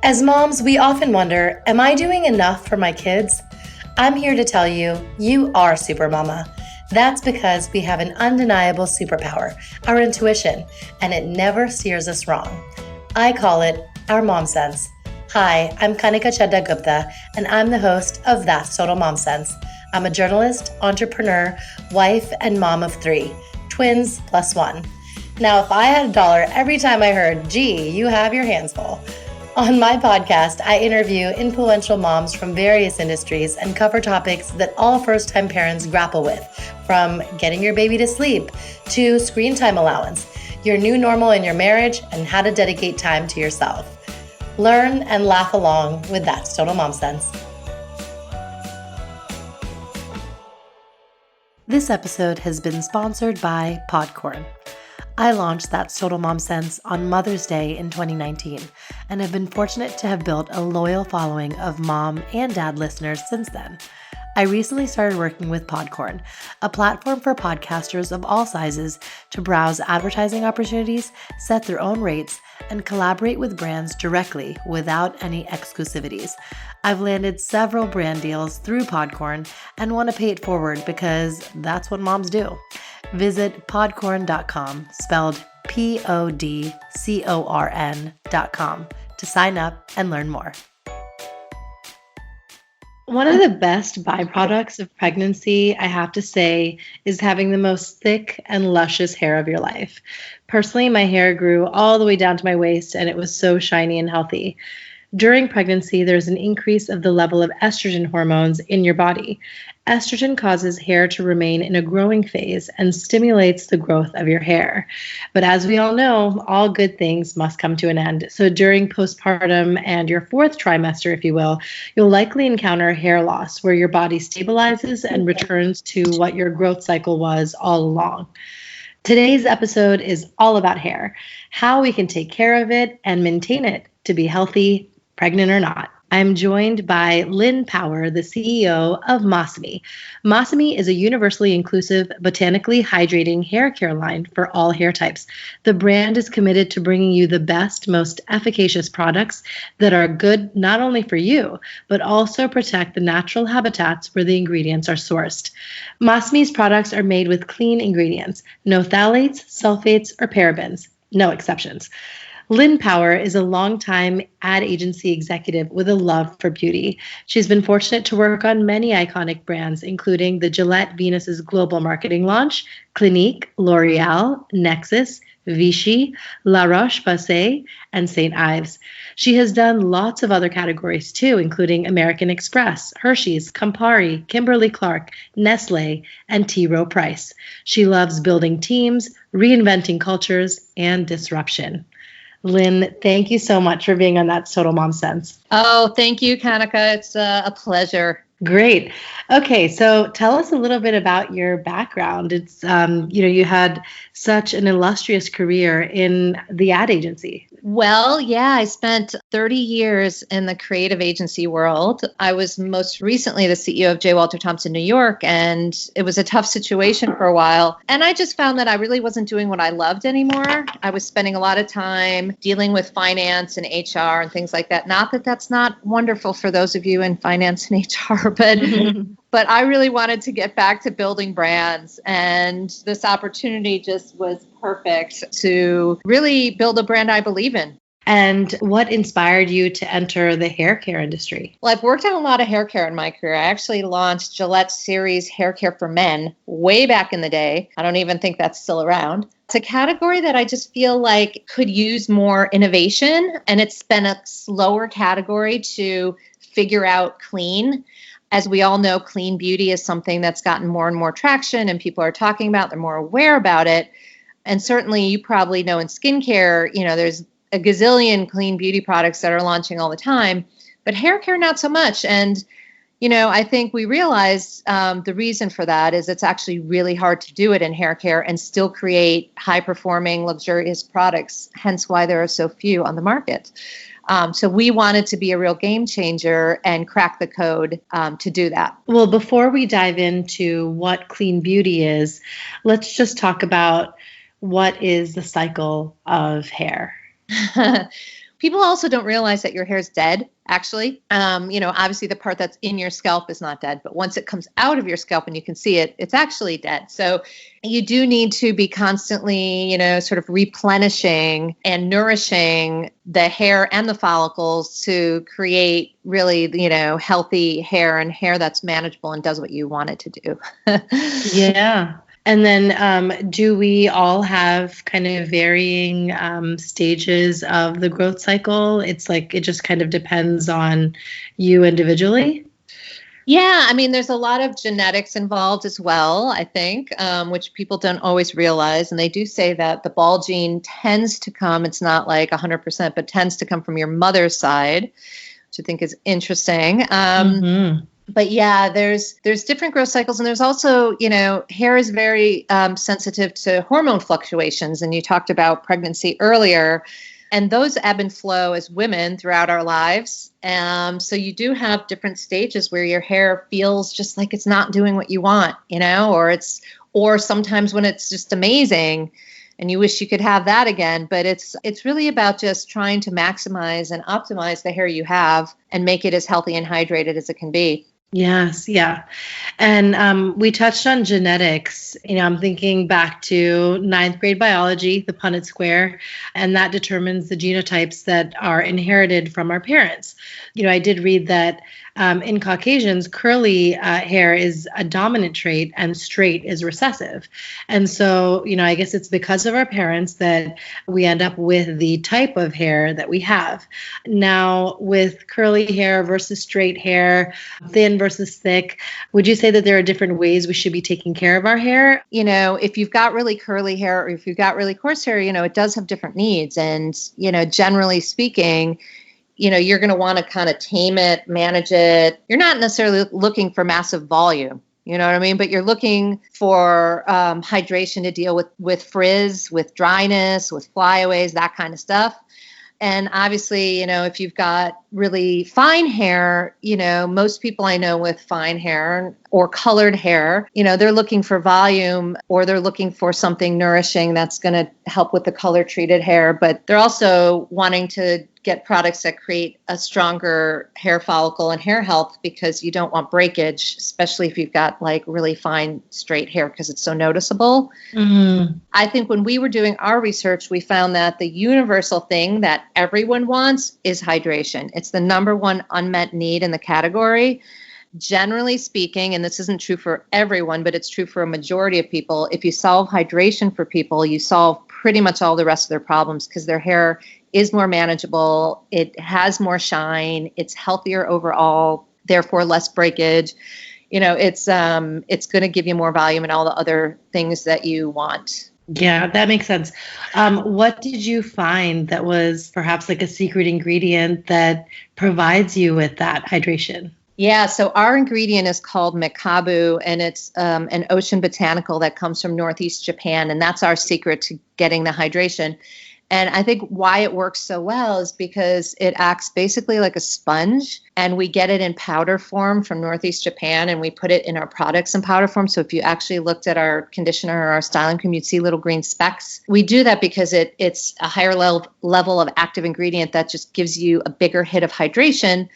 As moms, we often wonder, am I doing enough for my kids? I'm here to tell you, you are super mama. That's because we have an undeniable superpower, our intuition, and it never steers us wrong. I call it our mom sense. Hi, I'm Kanika Chadda Gupta, and I'm the host of That's Total Mom Sense. I'm a journalist, entrepreneur, wife, and mom of 3, twins plus 1. Now, if I had $1 every time I heard, gee, you have your hands full. On my podcast, I interview influential moms from various industries and cover topics that all first-time parents grapple with, from getting your baby to sleep to screen time allowance, your new normal in your marriage, and how to dedicate time to yourself. Learn and laugh along with That's Total Mom Sense. This episode has been sponsored by Podcorn. I launched That's Total Mom Sense on Mother's Day in 2019 and have been fortunate to have built a loyal following of mom and dad listeners since then. I recently started working with Podcorn, a platform for podcasters of all sizes to browse advertising opportunities, set their own rates, and collaborate with brands directly without any exclusivities. I've landed several brand deals through Podcorn and want to pay it forward because that's what moms do. Visit podcorn.com, spelled PODCORN.com, to sign up and learn more. One of the best byproducts of pregnancy, I have to say, is having the most thick and luscious hair of your life. Personally, my hair grew all the way down to my waist, and it was so shiny and healthy. During pregnancy, there's an increase of the level of estrogen hormones in your body. Estrogen causes hair to remain in a growing phase and stimulates the growth of your hair. But as we all know, all good things must come to an end. So during postpartum and your 4th trimester, if you will, you'll likely encounter hair loss where your body stabilizes and returns to what your growth cycle was all along. Today's episode is all about hair, how we can take care of it and maintain it to be healthy, pregnant or not. I'm joined by Lynn Power, the CEO of Masami. Masami is a universally inclusive, botanically hydrating hair care line for all hair types. The brand is committed to bringing you the best, most efficacious products that are good not only for you, but also protect the natural habitats where the ingredients are sourced. Masami's products are made with clean ingredients, no phthalates, sulfates, or parabens, no exceptions. Lynn Power is a longtime ad agency executive with a love for beauty. She's been fortunate to work on many iconic brands, including the Gillette Venus's global marketing launch, Clinique, L'Oreal, Nexus, Vichy, La Roche-Posay, and St. Ives. She has done lots of other categories too, including American Express, Hershey's, Campari, Kimberly-Clark, Nestle, and T. Rowe Price. She loves building teams, reinventing cultures, and disruption. Lynn, thank you so much for being on That's Total Mom Sense. Oh, thank you, Kanika. It's a pleasure. Great. Okay, so tell us a little bit about your background. It's, you had such an illustrious career in the ad agency. Well, yeah, I spent 30 years in the creative agency world. I was most recently the CEO of J. Walter Thompson, New York, and it was a tough situation for a while. And I just found that I really wasn't doing what I loved anymore. I was spending a lot of time dealing with finance and HR and things like that. Not that that's not wonderful for those of you in finance and HR, but I really wanted to get back to building brands, and this opportunity just was perfect to really build a brand I believe in. And what inspired you to enter the hair care industry? Well, I've worked on a lot of hair care in my career. I actually launched Gillette Series Hair Care for Men way back in the day. I don't even think that's still around. It's a category that I just feel like could use more innovation, and it's been a slower category to figure out clean. As we all know, clean beauty is something that's gotten more and more traction and people are talking about, they're more aware about it. And certainly you probably know in skincare, there's a gazillion clean beauty products that are launching all the time, but hair care, not so much. And, I think we realized the reason for that is it's actually really hard to do it in hair care and still create high performing, luxurious products, hence why there are so few on the market. So we wanted to be a real game changer and crack the code to do that. Well, before we dive into what clean beauty is, let's just talk about what is the cycle of hair. People also don't realize that your hair is dead, actually. Obviously the part that's in your scalp is not dead, but once it comes out of your scalp and you can see it, it's actually dead. So you do need to be constantly, sort of replenishing and nourishing the hair and the follicles to create really, healthy hair and hair that's manageable and does what you want it to do. Yeah. And then do we all have kind of varying stages of the growth cycle? It's like it just kind of depends on you individually? Yeah, I mean, there's a lot of genetics involved as well, I think, which people don't always realize. And they do say that the bald gene tends to come, it's not like 100%, but tends to come from your mother's side, which I think is interesting. But yeah, there's different growth cycles, and there's also, hair is very sensitive to hormone fluctuations. And you talked about pregnancy earlier, and those ebb and flow as women throughout our lives. So you do have different stages where your hair feels just like it's not doing what you want, or sometimes when it's just amazing and you wish you could have that again. But it's really about just trying to maximize and optimize the hair you have and make it as healthy and hydrated as it can be. Yes, yeah. And we touched on genetics. I'm thinking back to ninth grade biology, the Punnett square, and that determines the genotypes that are inherited from our parents. I did read that in Caucasians, curly hair is a dominant trait and straight is recessive. And so, I guess it's because of our parents that we end up with the type of hair that we have. Now, with curly hair versus straight hair, thin versus thick, would you say that there are different ways we should be taking care of our hair? If you've got really curly hair or if you've got really coarse hair, it does have different needs. And, generally speaking, you're going to want to kind of tame it, manage it. You're not necessarily looking for massive volume, you know what I mean? But you're looking for hydration to deal with frizz, with dryness, with flyaways, that kind of stuff. And obviously, if you've got really fine hair, most people I know with fine hair or colored hair, they're looking for volume or they're looking for something nourishing that's going to help with the color treated hair. But they're also wanting to get products that create a stronger hair follicle and hair health because you don't want breakage, especially if you've got like really fine straight hair because it's so noticeable. Mm-hmm. I think when we were doing our research, we found that the universal thing that everyone wants is hydration. It's the number one unmet need in the category. Generally speaking, and this isn't true for everyone, but it's true for a majority of people, if you solve hydration for people, you solve pretty much all the rest of their problems because their hair is more manageable, it has more shine, it's healthier overall, therefore less breakage. It's going to give you more volume and all the other things that you want. Yeah, that makes sense. What did you find that was perhaps like a secret ingredient that provides you with that hydration? Yeah, so our ingredient is called mekabu, and it's an ocean botanical that comes from Northeast Japan, and that's our secret to getting the hydration. And I think why it works so well is because it acts basically like a sponge, and we get it in powder form from Northeast Japan, and we put it in our products in powder form. So if you actually looked at our conditioner or our styling cream, you'd see little green specks. We do that because it's a higher level of active ingredient that just gives you a bigger hit of hydration,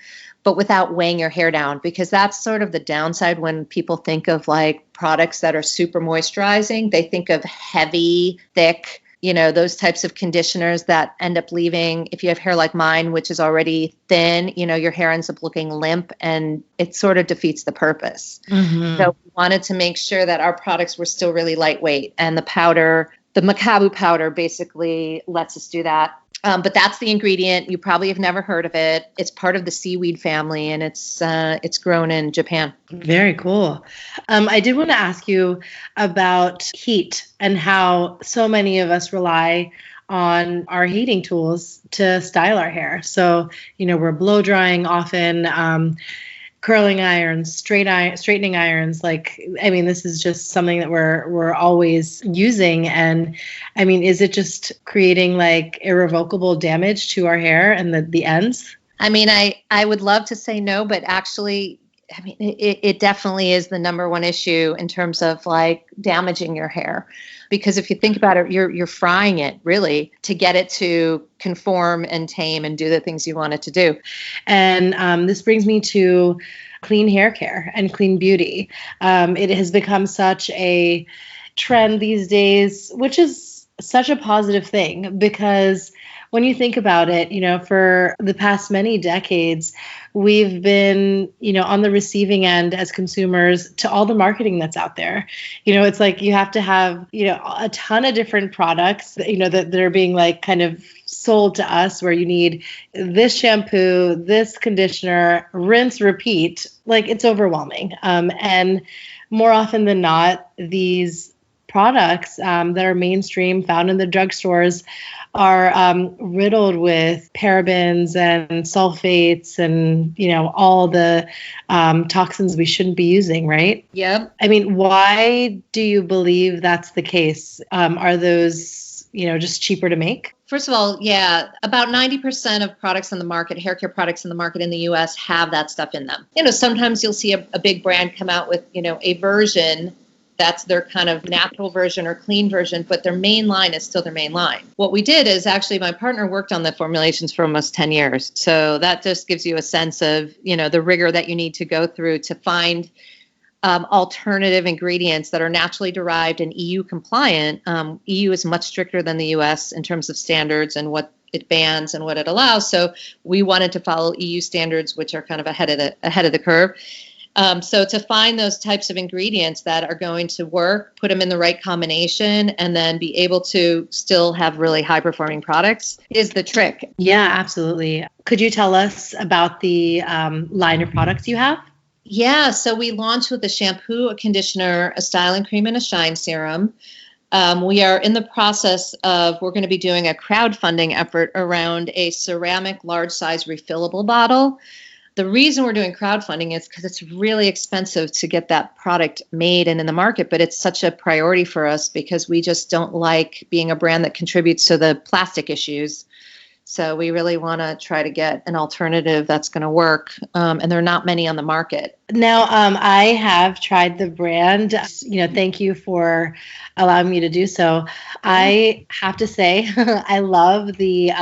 but without weighing your hair down, because that's sort of the downside when people think of like products that are super moisturizing. They think of heavy, thick, those types of conditioners that end up leaving, if you have hair like mine, which is already thin, your hair ends up looking limp and it sort of defeats the purpose. Mm-hmm. So we wanted to make sure that our products were still really lightweight, and the mekabu powder basically lets us do that. But that's the ingredient. You probably have never heard of it. It's part of the seaweed family, and it's grown in Japan. Very cool. I did want to ask you about heat and how so many of us rely on our heating tools to style our hair. So, we're blow drying often, curling irons, straightening irons. This is just something that we're always using. And is it just creating like irrevocable damage to our hair and the ends? I would love to say no, but actually I mean, it definitely is the number one issue in terms of like damaging your hair. Because if you think about it, you're frying it really to get it to conform and tame and do the things you want it to do. And this brings me to clean hair care and clean beauty. It has become such a trend these days, which is such a positive thing because when you think about it, for the past many decades, we've been, on the receiving end as consumers to all the marketing that's out there. It's like you have to have, a ton of different products, that are being like kind of sold to us where you need this shampoo, this conditioner, rinse, repeat. Like it's overwhelming. And more often than not, these products that are mainstream found in the drugstores are riddled with parabens and sulfates and, all the toxins we shouldn't be using, right? Yep. I mean, why do you believe that's the case? Are those, just cheaper to make? First of all, yeah, about 90% of products on the market, hair care products in the market in the US have that stuff in them. Sometimes you'll see a big brand come out with, a version that's their kind of natural version or clean version, but their main line is still their main line. What we did is actually my partner worked on the formulations for almost 10 years. So that just gives you a sense of, the rigor that you need to go through to find alternative ingredients that are naturally derived and EU compliant. EU is much stricter than the US in terms of standards and what it bans and what it allows. So we wanted to follow EU standards, which are kind of ahead of the curve. So to find those types of ingredients that are going to work, put them in the right combination, and then be able to still have really high-performing products is the trick. Yeah, absolutely. Could you tell us about the line of products you have? Yeah, so we launched with a shampoo, a conditioner, a styling cream, and a shine serum. We are in the process of, we're going to be doing a crowdfunding effort around a ceramic large-size refillable bottle. The reason we're doing crowdfunding is because it's really expensive to get that product made and in the market, but it's such a priority for us because we just don't like being a brand that contributes to the plastic issues. So we really want to try to get an alternative that's going to work, and there are not many on the market. Now, I have tried the brand. Thank you for allowing me to do so. I have to say, I love the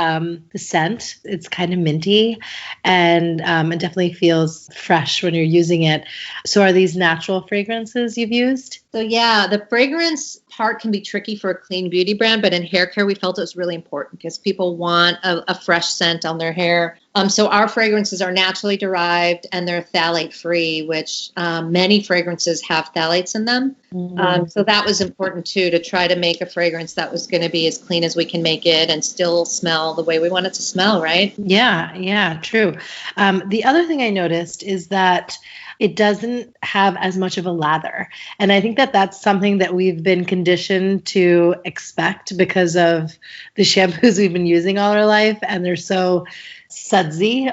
scent. It's kind of minty, and it definitely feels fresh when you're using it. So, are these natural fragrances you've used? So yeah, the fragrance part can be tricky for a clean beauty brand, but in hair care, we felt it was really important because people want a fresh scent on their hair. So our fragrances are naturally derived and they're phthalate free, which many fragrances have phthalates in them. Mm-hmm. So that was important too, to try to make a fragrance that was going to be as clean as we can make it and still smell the way we want it to smell, right? Yeah, true. The other thing I noticed is that it doesn't have as much of a lather. And I think that that's something that we've been conditioned to expect because of the shampoos we've been using all our life, and they're so sudsy.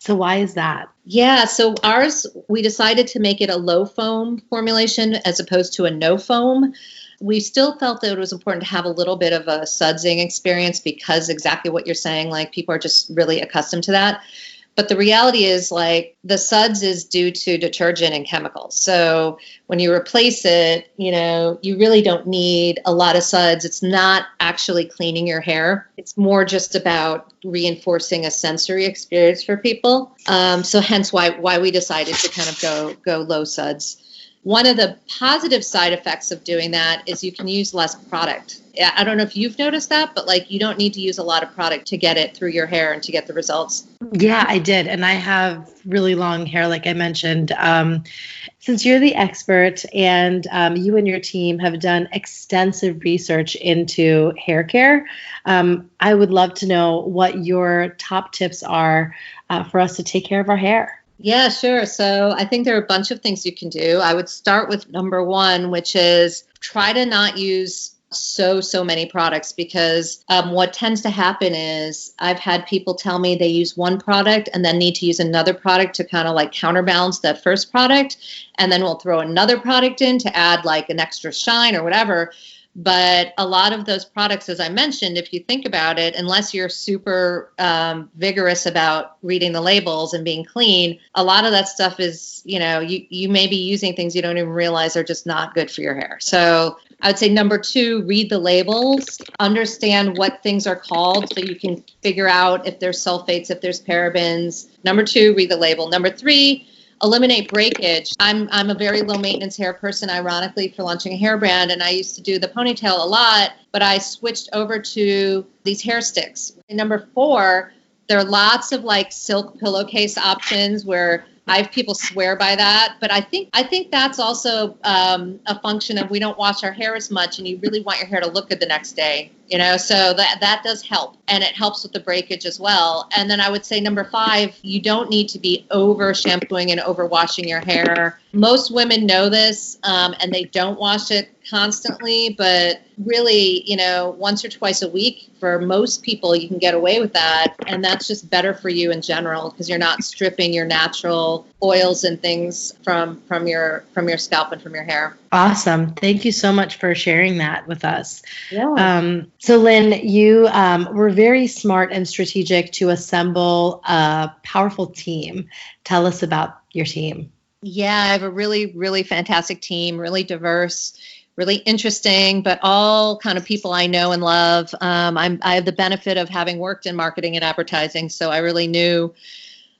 So why is that? Yeah, so ours, we decided to make it a low foam formulation as opposed to a no foam. We still felt that it was important to have a little bit of a sudsing experience because exactly what you're saying, like people are just really accustomed to that. But the reality is, like, the suds is due to detergent and chemicals. So when you replace it, you really don't need a lot of suds. It's not actually cleaning your hair. It's more just about reinforcing a sensory experience for people. So hence why we decided to kind of go low suds. One of the positive side effects of doing that is you can use less product. I don't know if you've noticed that, but like you don't need to use a lot of product to get it through your hair and to get the results. Yeah, I did. And I have really long hair, like I mentioned. Since you're the expert and you and your team have done extensive research into hair care, I would love to know what your top tips are for us to take care of our hair. Yeah, sure. So I think there are a bunch of things you can do. I would start with number one, which is try to not use so many products because what tends to happen is I've had people tell me they use one product and then need to use another product to kind of like counterbalance that first product. And then we'll throw another product in to add like an extra shine or whatever. But a lot of those products, as I mentioned, if you think about it, unless you're super vigorous about reading the labels and being clean, a lot of that stuff is, you may be using things you don't even realize are just not good for your hair. So I would say number 2, read the labels, understand what things are called so you can figure out if there's sulfates, if there's parabens. Number 2, read the label. Number 3, eliminate breakage. I'm a very low maintenance hair person, ironically, for launching a hair brand. And I used to do the ponytail a lot, but I switched over to these hair sticks. And number 4, there are lots of like silk pillowcase options where I have people swear by that. But I think that's also a function of we don't wash our hair as much and you really want your hair to look good the next day. So that does help, and it helps with the breakage as well. And then I would say number 5, you don't need to be over shampooing and over washing your hair. Most women know this, and they don't wash it constantly, but really, once or twice a week for most people, you can get away with that. And that's just better for you in general because you're not stripping your natural oils and things from your scalp and from your hair. Awesome. Thank you so much for sharing that with us. Yeah. So Lynn, you were very smart and strategic to assemble a powerful team. Tell us about your team. Yeah, I have a really, really fantastic team, really diverse, really interesting, but all kind of people I know and love. I have the benefit of having worked in marketing and advertising, so I really knew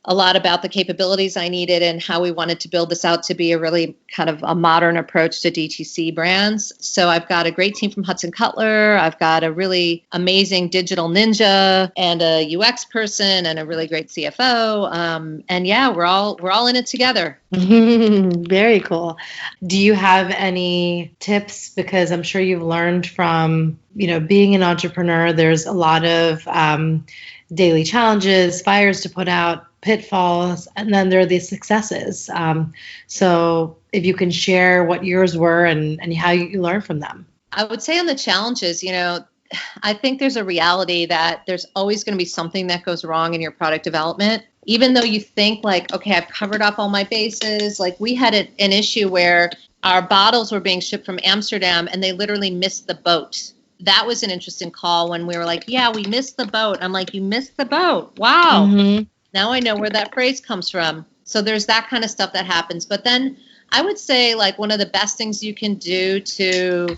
a lot about the capabilities I needed and how we wanted to build this out to be a really kind of a modern approach to DTC brands. So I've got a great team from Hudson Cutler. I've got a really amazing digital ninja and a UX person and a really great CFO. And yeah, we're all in it together. Very cool. Do you have any tips? Because I'm sure you've learned from, being an entrepreneur, there's a lot of daily challenges, fires to put out, pitfalls, and then there are the successes. So if you can share what yours were and how you learn from them. I would say on the challenges, I think there's a reality that there's always going to be something that goes wrong in your product development. Even though you think like, okay, I've covered up all my bases. Like we had an issue where our bottles were being shipped from Amsterdam and they literally missed the boat. That was an interesting call when we were like, yeah, we missed the boat. I'm like, you missed the boat. Wow. Mm-hmm. Now I know where that phrase comes from. So there's that kind of stuff that happens. But then I would say like one of the best things you can do to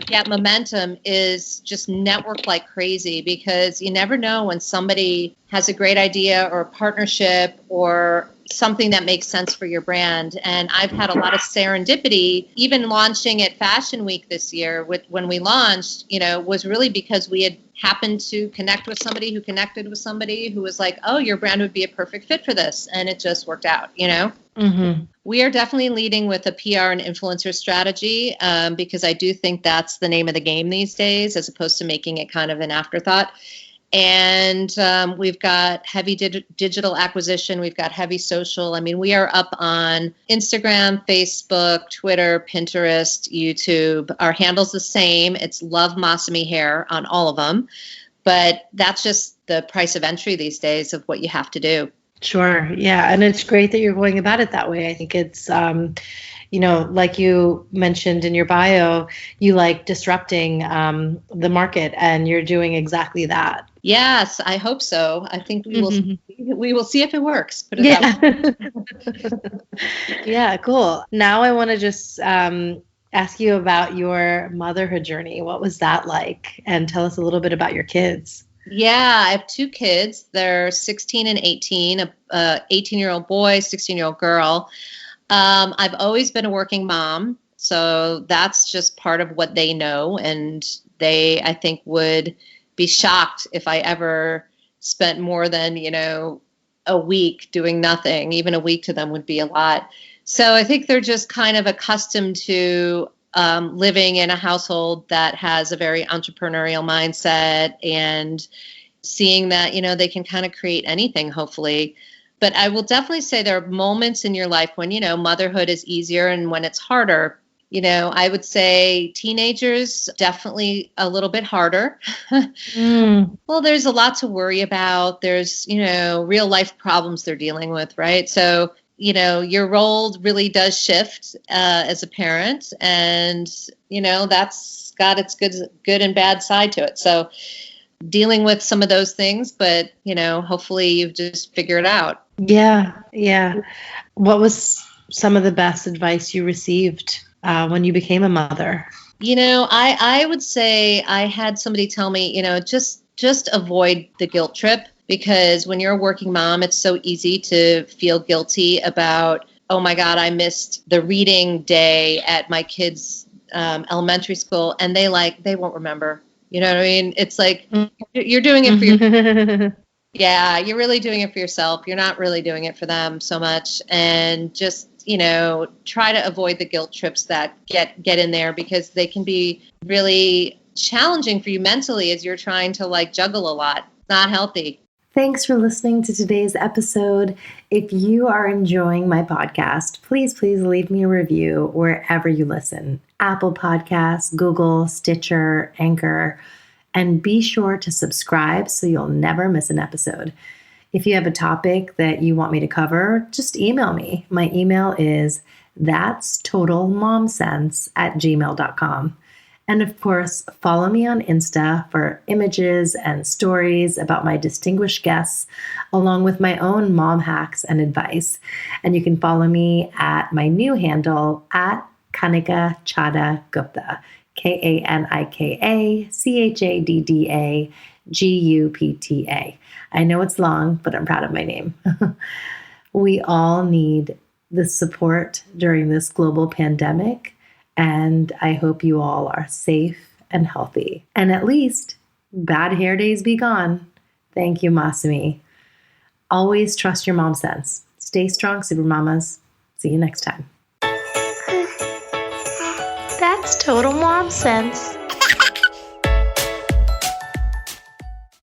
get momentum is just network like crazy, because you never know when somebody has a great idea or a partnership or something that makes sense for your brand. And I've had a lot of serendipity, even launching at Fashion Week this year. When we launched, was really because we had happened to connect with somebody who connected with somebody who was like, oh, your brand would be a perfect fit for this. And it just worked out, Mm-hmm. We are definitely leading with a PR and influencer strategy because I do think that's the name of the game these days, as opposed to making it kind of an afterthought. And we've got heavy digital acquisition. We've got heavy social. I mean, we are up on Instagram, Facebook, Twitter, Pinterest, YouTube. Our handle's the same. It's Love Masami Hair on all of them. But that's just the price of entry these days of what you have to do. Sure. Yeah. And it's great that you're going about it that way. I think it's, like you mentioned in your bio, you like disrupting the market, and you're doing exactly that. Yes, I hope so. I think we will see if it works. Yeah. Yeah, cool. Now I want to just ask you about your motherhood journey. What was that like? And tell us a little bit about your kids. Yeah, I have 2 kids. They're 16 and 18, a 18-year-old boy, 16-year-old girl. I've always been a working mom, so that's just part of what they know. And they, I think, would be shocked if I ever spent more than, a week doing nothing. Even a week to them would be a lot. So I think they're just kind of accustomed to living in a household that has a very entrepreneurial mindset and seeing that, they can kind of create anything, hopefully. But I will definitely say there are moments in your life when, motherhood is easier and when it's harder. I would say teenagers, definitely a little bit harder. Well, there's a lot to worry about. There's, real life problems they're dealing with, right? So your role really does shift as a parent, and that's got its good and bad side to it. So dealing with some of those things, but hopefully you've just figured it out. Yeah. What was some of the best advice you received when you became a mother? I would say I had somebody tell me, just avoid the guilt trip, because when you're a working mom, it's so easy to feel guilty about, oh my God, I missed the reading day at my kids' elementary school, and they won't remember. You know what I mean? It's like you're doing it for your yeah, you're really doing it for yourself. You're not really doing it for them so much. And just, try to avoid the guilt trips that get in there, because they can be really challenging for you mentally as you're trying to juggle a lot. It's not healthy. Thanks for listening to today's episode. If you are enjoying my podcast, please leave me a review wherever you listen. Apple Podcasts, Google, Stitcher, Anchor, and be sure to subscribe so you'll never miss an episode. If you have a topic that you want me to cover, just email me. My email is thatstotalmomsense@gmail.com. And of course, follow me on Insta for images and stories about my distinguished guests, along with my own mom hacks and advice. And you can follow me at my new handle at Kanika Chadda Gupta, KANIKACHADDAGUPTA. I know it's long, but I'm proud of my name. We all need the support during this global pandemic, and I hope you all are safe and healthy. And at least, bad hair days be gone. Thank you, Masumi. Always trust your mom sense. Stay strong, super mamas. See you next time. That's total mom sense.